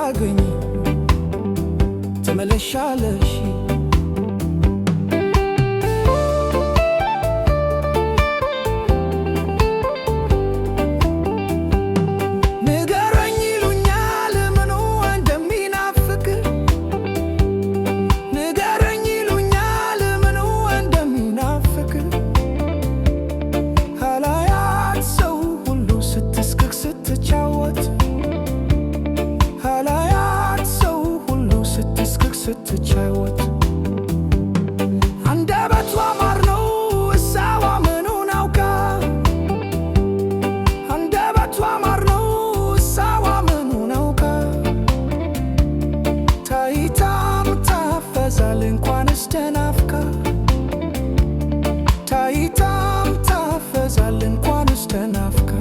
ሳታገኝ ትመለሻለሽ። ንገረኝ ይሉኛል ምኑ እንደሚናፍቅ፣ ንገረኝ ይሉኛል ምኑ እንደሚናፍቅ። ሀላያት ሰው ሁሉ ስትስቅቅ ስትጫወት፣ ሀላያት ሰው ሁሉ ስትስቅቅ ስትጫወት። አንደበቷ ማር ነው እሳዋ ምኑን አውቃ፣ አንደበቷ ማር ነው እሳዋ ምኑን አውቃ። ታይታም ታፈዛል እንኳንስ ተናፍቃ፣ ታይታም ታፈዛል እንኳንስ ተናፍቃ።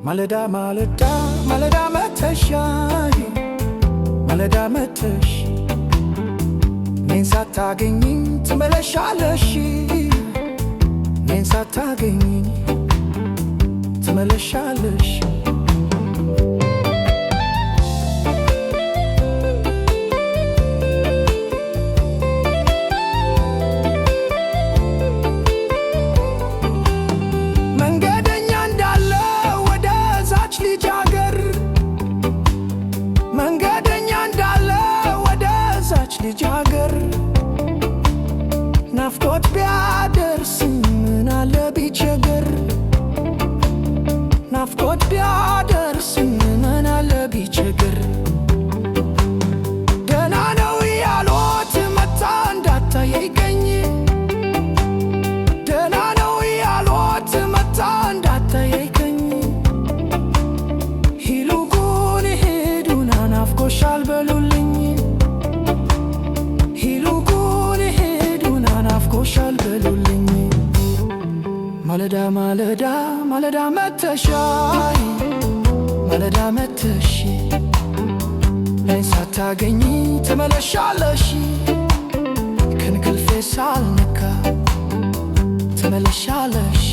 ማለዳ ማለዳ ማለዳ መተሽ ማለዳ መተሽ እኔን ሳታገኝኝ ትመለሻለሽ፣ እኔን ሳታገኝኝ ትመለሻለሽ። መንገደኛ እንዳለ ወደዛች ልጅ አገር፣ መንገደኛ እንዳለ ወደዛች ልጅ አገር። ናፍቆት ቢያደርስኝ ምን አለ ቢቸገር፣ ናፍቆት ቢያደርስኝ ምን አለ ቢቸገር። ገና ነው ያልዎት መታ እንዳታየኝ፣ ገና ነው ያልዎት መታ እንዳታየኝ። ይልቁን ሂዱና ናፍቆሻል በሉልኝ፣ ይልቁን ሂዱና ናፍቆሻል በሉልኝ። ማለዳ ማለዳ ማለዳ መተሽ ማለዳ መተሽ እኔን ሳታገኝ ትመለሻለሽ። ከእንቅልፌ ሳልነቃ ትመለሻለሽ።